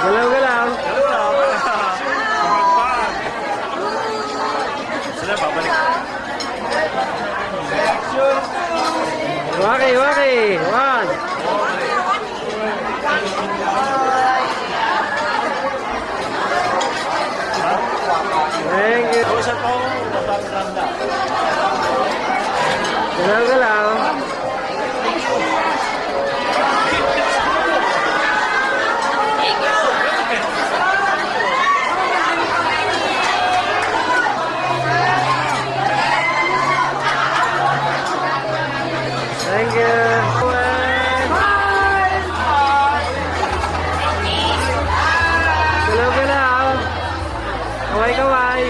Galaw-galaw. Sila babalik. Waki, waki. One. Thank you. Usap po, napapaganda. Galaw-galaw. Thank you. Galaw-galaw. Kaway-kaway.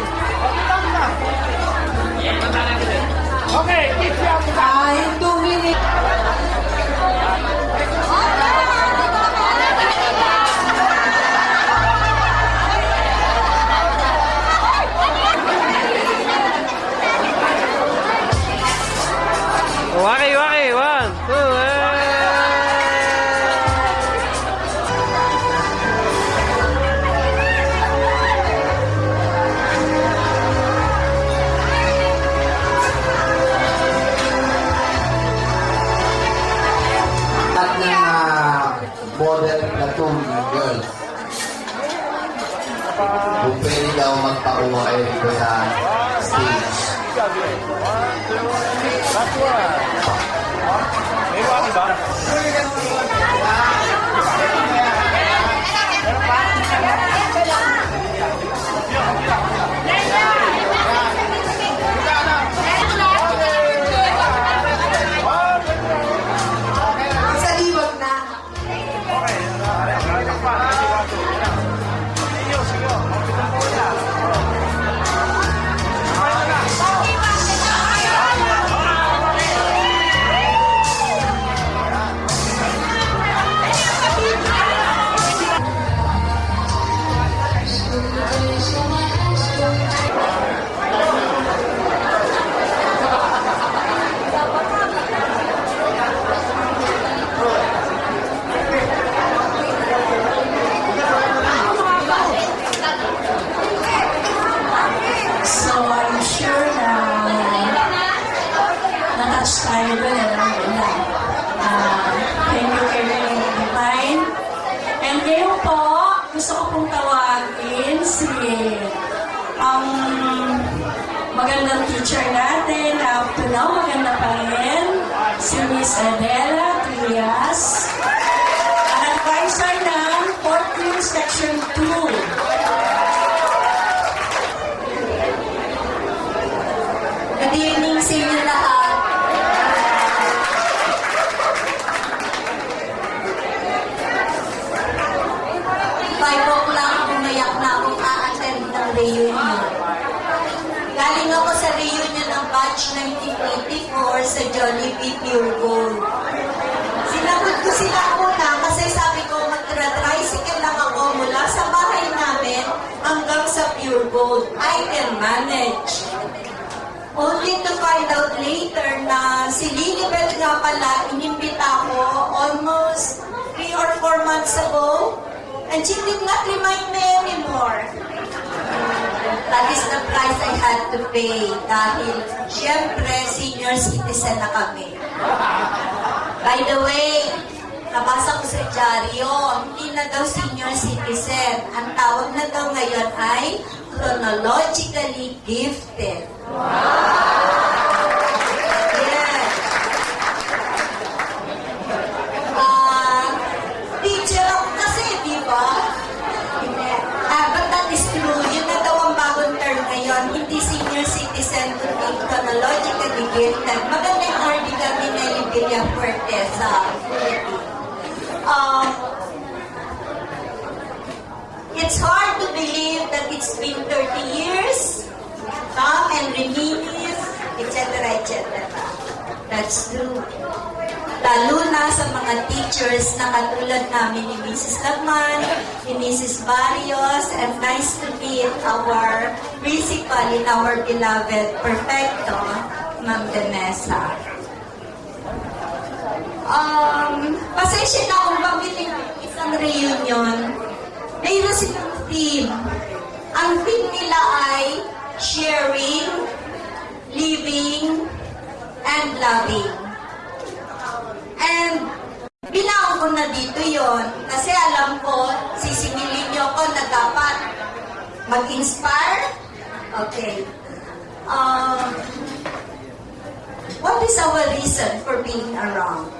Okay, keep your Time 2 minutes. Waki, waki. One, two, At ng model platoon ng girls. Kung pwede daw magpakuha kayo dito sa stage. May waki ba? Sa liwag na. So I'm sure na na-touch tayo doon. Thank you kay Divine. And ngayon po, gusto ko pong tawagin si ang magandang teacher natin, up to now, maganda pa rin, si Miss Adela Trias, ang advisor ng 4th Year Section 2. Good evening sa inyo lahat. Five o'clock, umayak na akong a-attend ng reunion. Galing ako sa reunion ng batch 1984 sa Jollibee Pure Gold. Sinagot ko sila muna kasi sabi ko mag-tricycle lang ako mula sa bahay namin hanggang sa Pure Gold. I can manage. Only to find out later na si Lilibet nga pala, inimbita ko almost 3 or 4 months ago. And she did not remind me anymore. That is the price I had to pay. Dahil, syempre, senior citizen na kami. By the way, nabasa ko sa dyaryo, hindi na daw senior citizen. Ang tawag na daw ngayon ay chronologically gifted. Yes. Teacher ako kasi, di ba? But that is true. Yun na daw ang bagong term ngayon. Hindi senior citizen, kundi chronologically gifted. Maganda yung article ni Nelly Villafuerte sa Philippines. It's hard to believe that it's been 30 years, Tom and reminis, etc., etc. That's true. Lalo na sa mga teachers na katulad namin ni Mrs. Lagman, ni Mrs. Barrios, and nice to meet our principal in our beloved Perfecto, Ma'am Demesa. Pasensya na kung bamitin isang reunion. May silang theme. Ang theme nila ay sharing, living, and loving. And binaon ko na dito yon kasi alam ko, sisingilin niyo ko na dapat mag-inspire. Okay. What is our reason for being around?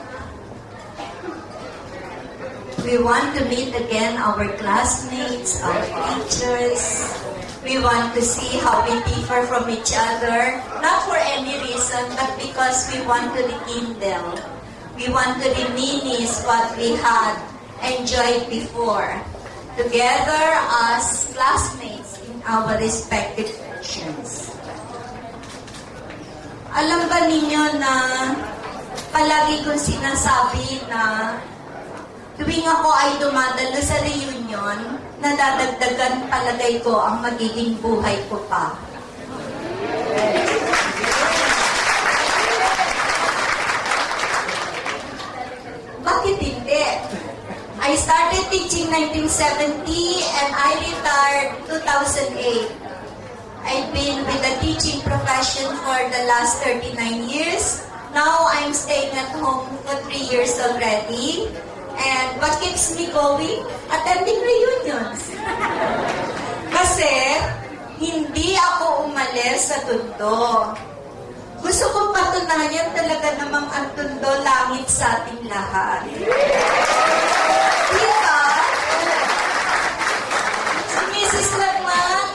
We want to meet again our classmates, our teachers. We want to see how we differ from each other, not for any reason, but because we want to rekindle. We want to reminisce what we had enjoyed before, together as classmates in our respective sections. Alam ba ninyo na palagi kong sinasabi na tuwing ako ay dumadalo sa reunion, nadadagdagan palagay ko ang magiging buhay ko pa. Bakit hindi? I started teaching 1970 and I retired 2008. I've been with the teaching profession for the last 39 years. Now I'm staying at home for 3 years already. And what keeps me going? Attending reunions. Kasi, hindi ako umalis sa Tondo. Gusto kong patunayan talaga namang ang Tondo langit sa ating lahat. Diba? Si Mrs. Lagman,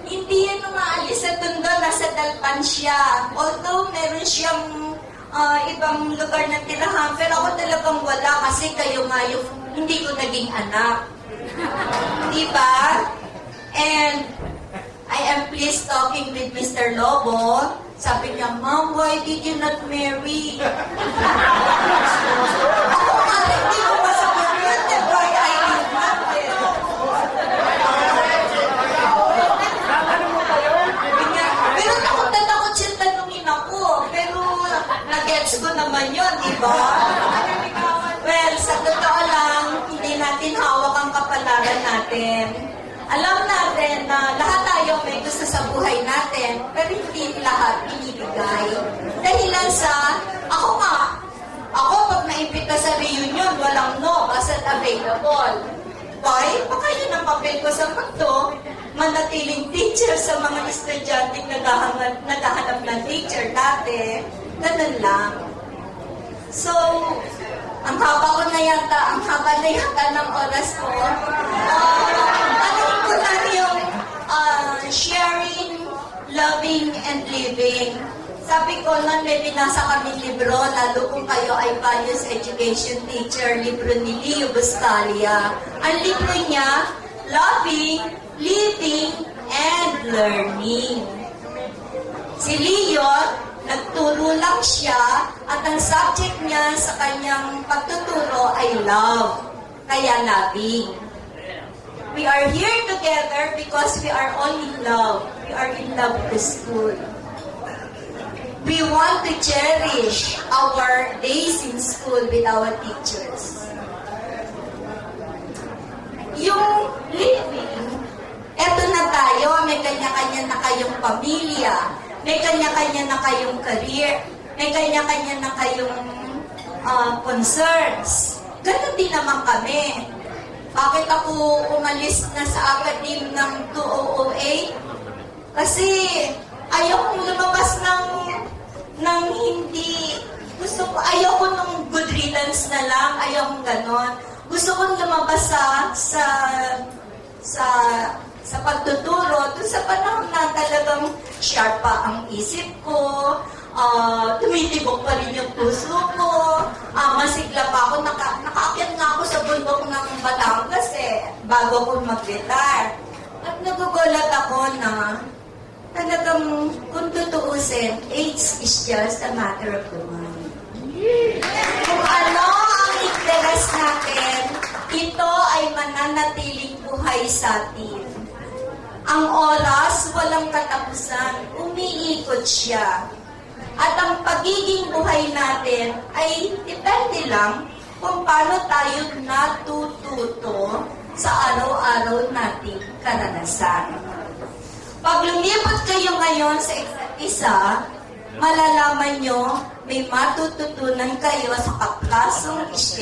hindi yan umaalis sa Tondo, nasa Dalpan siya. Although meron siyang ibang lugar na tirahan, pero ako talagang wala kasi kayo nga yung hindi ko naging anak. Diba? And I am pleased talking with Mr. Lobo. Sabi niya, Mom, why did you not marry? Ako nga rin, hindi ko masagot yun. That's why I did not. Pero takot na takot siya tanungin ako. Pero nag-gets ko naman yun, di ba? Well, sa totoo lang, hindi natin hawak ang kapalaran natin. Alam natin na lahat tayo may gusto sa buhay natin, pero hindi lahat binibigay. Dahilan sa, ako pag naimbita sa reunion, walang no, basta available. Why? Baka yun ang papel ko sa mundo, manatiling teacher sa mga estudyanteng naghahanap ng teacher dati. Ganun lang. So, ang haba na yata ng oras ko. Ano ko lang yung sharing, loving, and living. Sabi ko lang, may binasa kaming libro, lalo kung kayo ay values education teacher, libro ni Leo Buscalia. Ang libro niya, Loving, Living, and Learning. Si Leo, nagturo lang siya at ang subject niya sa kanyang pagtuturo ay love, kaya loving. We are here together because we are all in love. We are in love with the school. We want to cherish our days in school with our teachers. Yung living, eto na tayo, may kanya-kanya na kayong pamilya, may kanya-kanya na kayong career, may kanya-kanya na kayong concerns. Ganun din naman kami. Bakit ako umalis na sa academe ng 2008? Kasi ayaw kong lumabas ng hindi, ayaw ko ng good riddance na lang, ayaw kong ganon. Gusto kong lumabas sa pagtuturo, doon sa panahon na talagang sharp pa ang isip ko, tumitibok pa rin yung puso ko, masigla pa ako, nakaakyat nga ako sa bundok ng Batangas bago ako mag-retire. At nagugulat ako na talagang kung tutuusin, age is just a matter of the mind. Kung ano ang interest natin, ito ay mananatiling buhay sa atin. Ang oras, walang katapusan. Umiikot siya. At ang pagiging buhay natin ay depende lang kung paano tayo natututo sa araw-araw araw-araw nating karanasan. Pag lumipat kayo ngayon sa isa't isa, malalaman nyo may matututunan kayo sa kaplasong isya.